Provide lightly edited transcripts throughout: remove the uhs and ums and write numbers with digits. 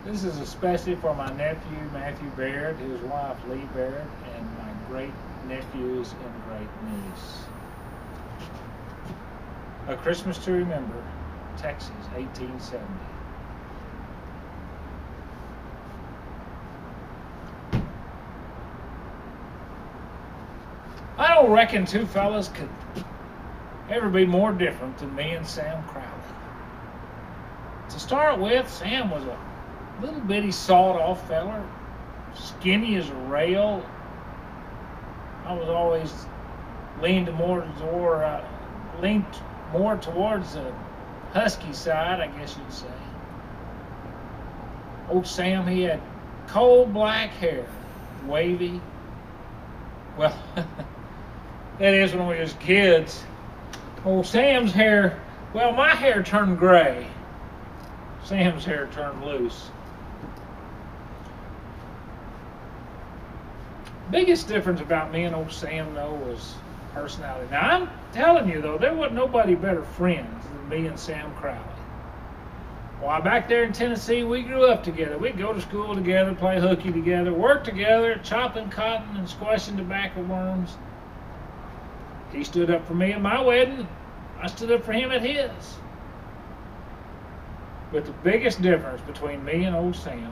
This is especially for my nephew, Matthew Baird, his wife, Lee Baird, and my great nephews and great niece. A Christmas to Remember, Texas, 1870. I don't reckon two fellas could ever be more different than me and Sam Crowley. To start with, Sam was a little bitty sawed-off feller, skinny as a rail. I was always leaned more towards the husky side, I guess you'd say. Old Sam, he had coal black hair, wavy. Well, that is when we was kids. Old Sam's hair, well, my hair turned gray. Sam's hair turned loose. Biggest difference about me and old Sam, though, was personality. Now, I'm telling you, though, there wasn't nobody better friends than me and Sam Crowley. Why, back there in Tennessee, we grew up together. We'd go to school together, play hooky together, work together, chopping cotton and squashing tobacco worms. He stood up for me at my wedding. I stood up for him at his. But the biggest difference between me and old Sam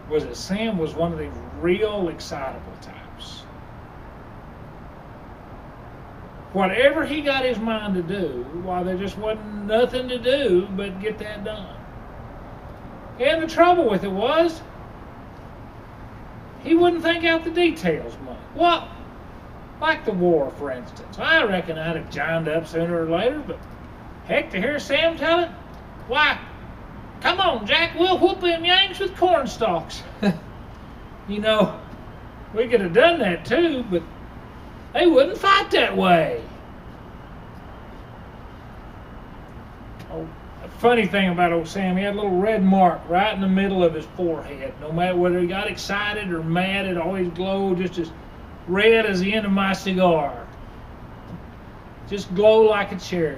was that Sam was one of the real excitable types. Whatever he got his mind to do, why, there just wasn't nothing to do but get that done. And the trouble with it was, he wouldn't think out the details much. Well, like the war, for instance. I reckon I'd have joined up sooner or later, but heck, to hear Sam tell it, why, come on, Jack, we'll whoop them Yanks with corn stalks. You know, we could have done that too, but they wouldn't fight that way. Oh, a funny thing about old Sam, he had a little red mark right in the middle of his forehead. No matter whether he got excited or mad, it always glowed just as red as the end of my cigar. Just glow like a cherry.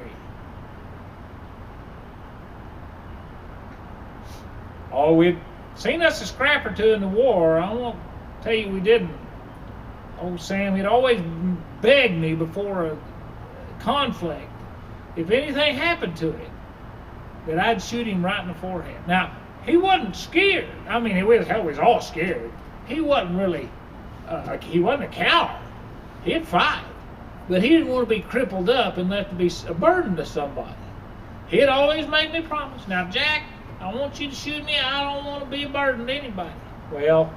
Oh, we'd seen us a scrap or two in the war. I won't tell you we didn't. Old Sam, he'd always beg me before a conflict, if anything happened to him, that I'd shoot him right in the forehead. Now, he wasn't scared. I mean, he was all scared. He wasn't really, he wasn't a coward. He'd fight. But he didn't want to be crippled up and left to be a burden to somebody. He'd always make me promise, now, Jack, I want you to shoot me. I don't want to be a burden to anybody. Well,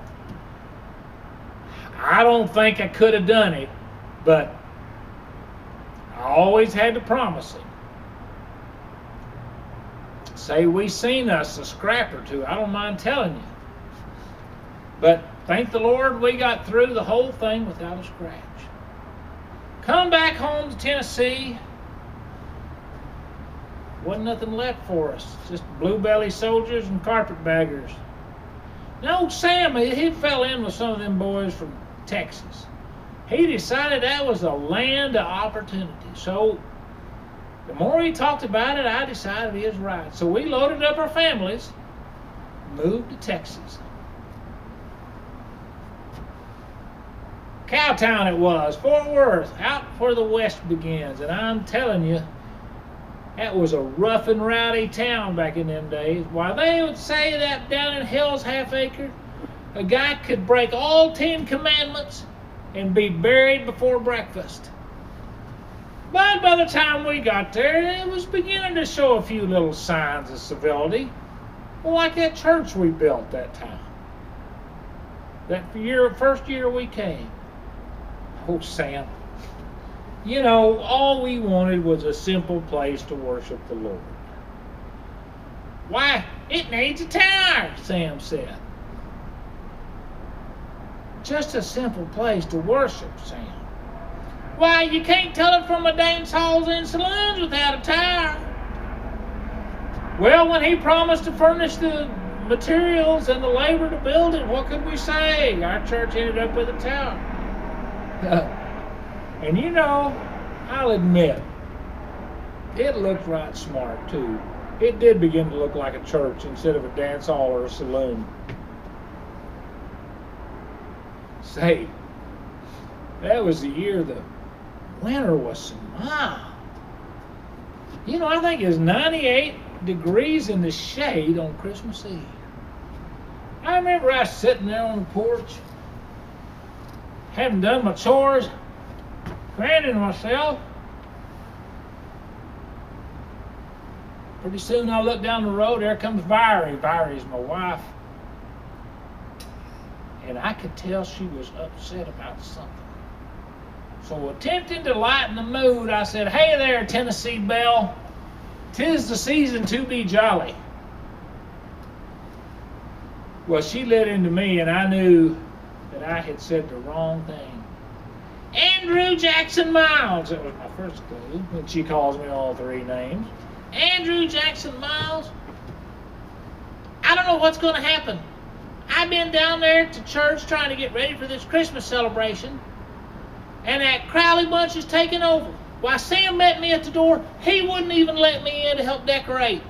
I don't think I could have done it, but I always had to promise him. Say we seen us a scrap or two, I don't mind telling you. But thank the Lord we got through the whole thing without a scratch. Come back home to Tennessee, wasn't nothing left for us, just blue-belly soldiers and carpetbaggers. Now, old Sam, he fell in with some of them boys from Texas. He decided that was a land of opportunity. So the more he talked about it, I decided he was right. So we loaded up our families, moved to Texas. Cowtown it was, Fort Worth, out where the West begins. And I'm telling you, that was a rough and rowdy town back in them days. Why, they would say that down in Hell's Half Acre, a guy could break all 10 commandments and be buried before breakfast. But by the time we got there, it was beginning to show a few little signs of civility. Well, like that church we built that time. That first year we came. Oh, Sam. You know, all we wanted was a simple place to worship the Lord. Why, it needs a tower, Sam said. Just a simple place to worship, Sam. Why, you can't tell it from a dance halls and saloons without a tower. Well, when he promised to furnish the materials and the labor to build it, what could we say? Our church ended up with a tower. And you know, I'll admit, it looked right smart too. it did begin to look like a church instead of a dance hall or a saloon. Say, that was the year the winter was so mild. You know, I think it was 98 degrees in the shade on Christmas Eve. I remember I was sitting there on the porch, having done my chores, fanning myself. Pretty soon I look down the road, there comes Viri. Viri's my wife. And I could tell she was upset about something. So attempting to lighten the mood, I said, "Hey there, Tennessee Belle. 'Tis the season to be jolly." Well, she lit into me, and I knew that I had said the wrong thing. "Andrew Jackson Miles," that was my first clue, when she calls me all three names. "Andrew Jackson Miles, I don't know what's going to happen. I've been down there to church trying to get ready for this Christmas celebration, and that Crowley bunch is taking over. Why, Sam met me at the door. He wouldn't even let me in to help decorate."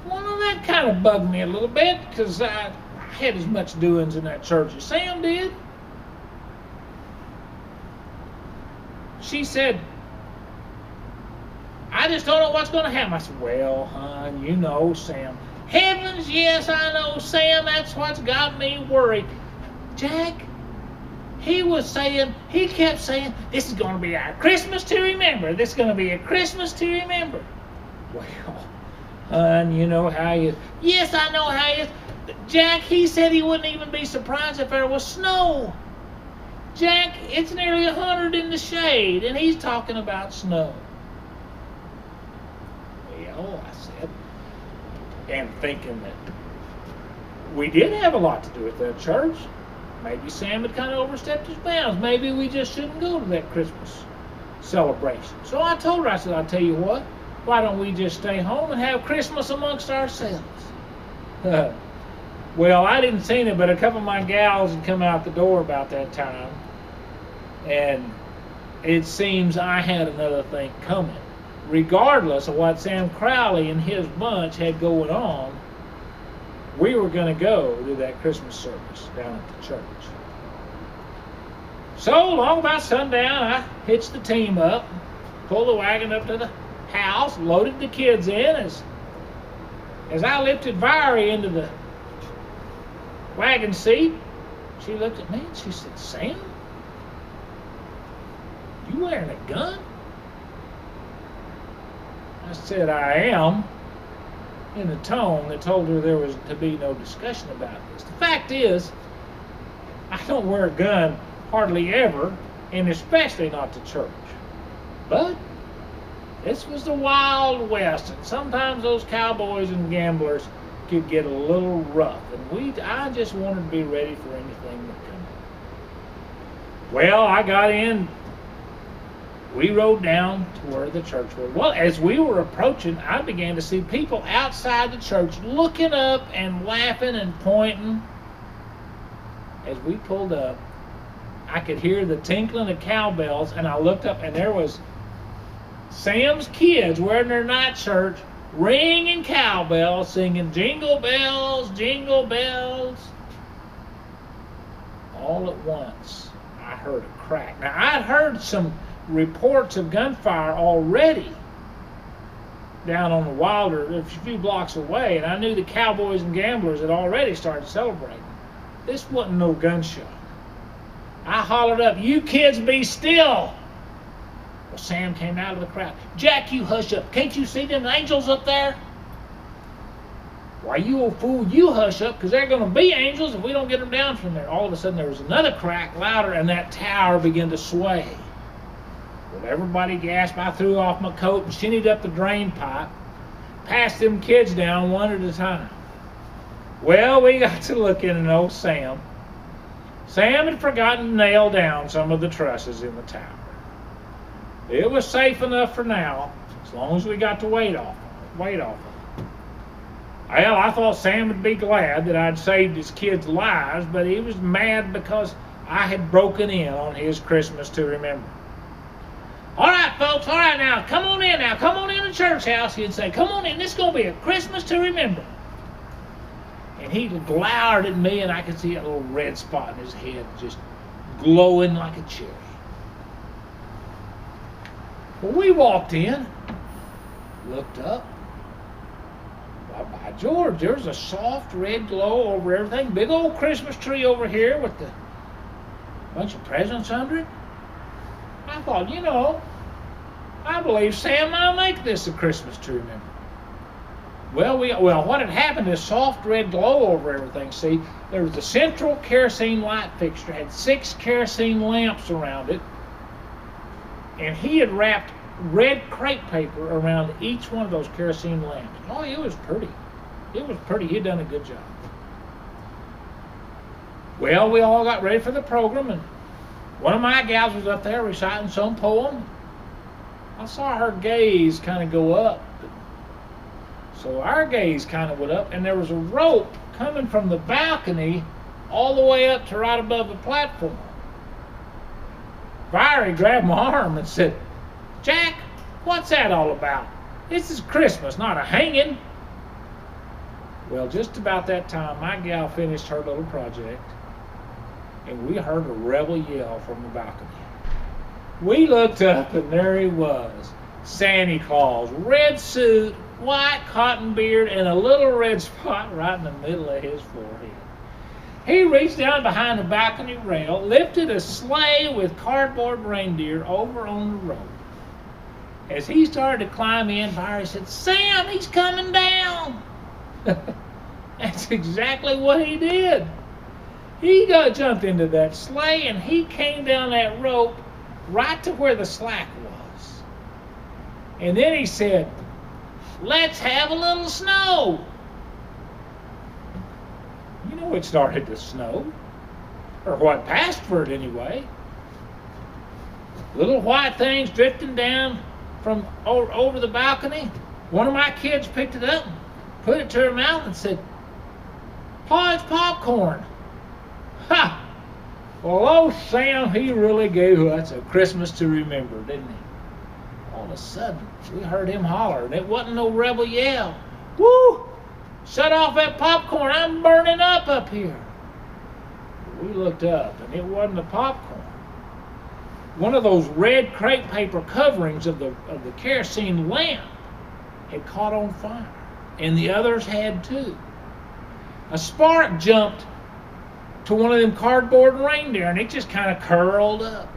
Well, that kind of bugged me a little bit, because I had as much doings in that church as Sam did. She said, "I just don't know what's going to happen." I said, "Well, hon, you know, Sam." "Heavens, yes, I know, Sam. That's what's got me worried. Jack, he kept saying, this is going to be our Christmas to remember. This is going to be a Christmas to remember." Well, hon, you know how he is. "Yes, I know how he is. Jack, he said he wouldn't even be surprised if there was snow. Jack, it's nearly 100 in the shade, and he's talking about snow." Well, I said, and thinking that we did have a lot to do with that church. Maybe Sam had kind of overstepped his bounds. Maybe we just shouldn't go to that Christmas celebration. So I told her, I said, "I'll tell you what, why don't we just stay home and have Christmas amongst ourselves?" Well, I didn't see it, but a couple of my gals had come out the door about that time, and it seems I had another thing coming. Regardless of what Sam Crowley and his bunch had going on, we were going to go to that Christmas service down at the church. So, long about sundown, I hitched the team up, pulled the wagon up to the house, loaded the kids in. As I lifted Viri into the wagon seat, she looked at me and she said, "Sam, you wearing a gun?" I said, "I am," in a tone that told her there was to be no discussion about this. The fact is, I don't wear a gun hardly ever, and especially not to church. But this was the Wild West, and sometimes those cowboys and gamblers could get a little rough, and I just wanted to be ready for anything that come. Well, I got in. We rode down to where the church was. Well, as we were approaching, I began to see people outside the church looking up and laughing and pointing. As we pulled up, I could hear the tinkling of cowbells, and I looked up, and there was Sam's kids wearing their nightshirts, ringing cowbells, singing "Jingle Bells, Jingle Bells." All at once, I heard a crack. Now, I'd heard some reports of gunfire already down on the Wilder, a few blocks away, and I knew the cowboys and gamblers had already started celebrating. This wasn't no gunshot. I hollered up, "You kids be still!" Well, Sam came out of the crowd. "Jack, you hush up. Can't you see them angels up there?" "Why, you old fool, you hush up, because they're going to be angels if we don't get them down from there." All of a sudden, there was another crack, louder, and that tower began to sway. Well, everybody gasped. I threw off my coat and shinnied up the drain pipe, passed them kids down one at a time. Well, we got to looking at old Sam. Sam had forgotten to nail down some of the trusses in the tower. It was safe enough for now, as long as we got to wait off them. Well, I thought Sam would be glad that I'd saved his kids' lives, but he was mad because I had broken in on his Christmas to remember. All right, folks, all right now, come on in now. Come on in the church house. He'd say, come on in, this is going to be a Christmas to remember. And he glowered at me, and I could see a little red spot in his head just glowing like a cherry. Well, we walked in, looked up. Well, by George, there's a soft red glow over everything. Big old Christmas tree over here with a bunch of presents under it. I thought, you know, I believe Sam might make this a Christmas to remember. Well, what had happened is soft red glow over everything. See, there was a central kerosene light fixture, had 6 kerosene lamps around it, and he had wrapped red crepe paper around each one of those kerosene lamps. Oh, it was pretty. It was pretty. He'd done a good job. Well, we all got ready for the program, and one of my gals was up there reciting some poem. I saw her gaze kind of go up. So our gaze kind of went up, and there was a rope coming from the balcony all the way up to right above the platform. Valerie grabbed my arm and said, Jack, what's that all about? This is Christmas, not a hanging. Well, just about that time, my gal finished her little project, and we heard a rebel yell from the balcony. We looked up, and there he was, Santa Claus, red suit, white cotton beard, and a little red spot right in the middle of his forehead. He reached down behind the balcony rail, lifted a sleigh with cardboard reindeer over on the rope. As he started to climb in, Barry said, Sam, he's coming down. That's exactly what he did. He jumped into that sleigh, and he came down that rope right to where the slack was. And then he said, let's have a little snow. You know, it started to snow, or what passed for it anyway. Little white things drifting down from over the balcony. One of my kids picked it up, put it to her mouth, and said, Pa, it's popcorn. Ha! Well, old Sam, he really gave us a Christmas to remember, didn't he? All of a sudden, we heard him holler, and it wasn't no rebel yell. Woo! Shut off that popcorn, I'm burning up here. We looked up, and it wasn't the popcorn. One of those red crepe paper coverings of the kerosene lamp had caught on fire, and the others had too. A spark jumped to one of them cardboard reindeer, and it just kind of curled up.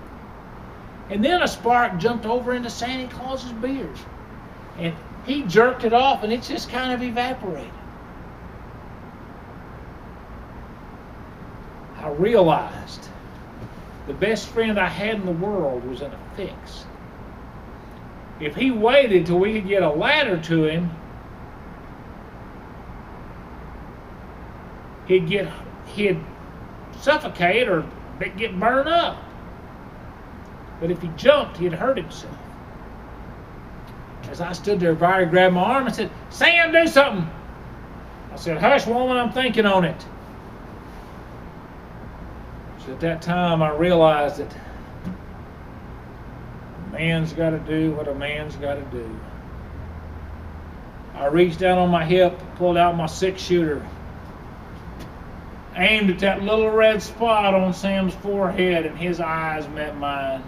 And then a spark jumped over into Santa Claus's beard, and he jerked it off, and it just kind of evaporated. I realized the best friend I had in the world was in a fix. If he waited till we could get a ladder to him, he'd suffocate or get burned up. But if he jumped, he'd hurt himself. As I stood there, Barry grabbed my arm and said, Sam, do something. I said, hush, woman, I'm thinking on it. So at that time, I realized that a man's got to do what a man's got to do. I reached down on my hip, pulled out my 6-shooter, aimed at that little red spot on Sam's forehead, and his eyes met mine.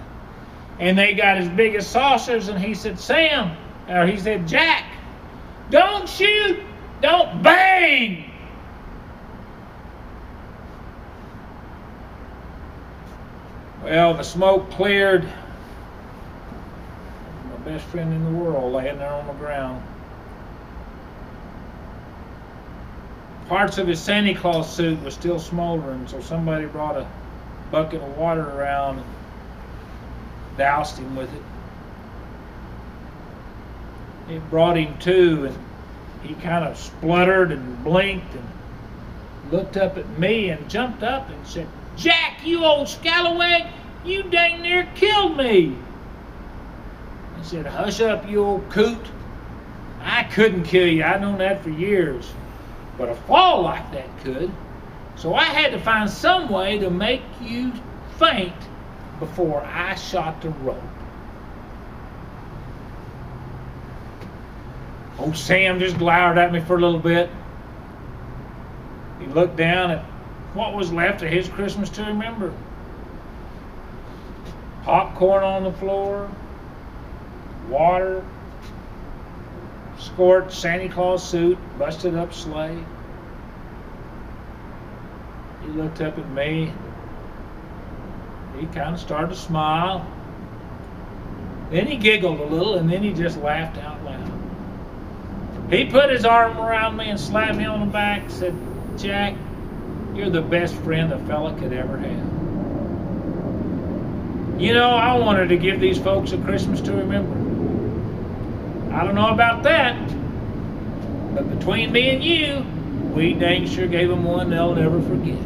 And they got as big as saucers, and he said, he said, Jack, don't shoot, don't bang. Well, the smoke cleared. My best friend in the world laying there on the ground. Parts of his Santa Claus suit was still smoldering, so somebody brought a bucket of water around and doused him with it. It brought him to, and he kind of spluttered and blinked and looked up at me and jumped up and said, Jack, you old scalawag, you dang near killed me. I said, hush up, you old coot. I couldn't kill you. I've known that for years. But a fall like that could. So I had to find some way to make you faint before I shot the rope. Old Sam just glowered at me for a little bit. He looked down at what was left of his Christmas to remember. Popcorn on the floor, water, scorched Santa Claus suit, busted up sleigh. He looked up at me. He kind of started to smile. Then he giggled a little, and then he just laughed out loud. He put his arm around me and slapped me on the back and said, "Jack, you're the best friend a fella could ever have." You know, I wanted to give these folks a Christmas to remember. I don't know about that, but between me and you, we dang sure gave them one they'll never forget.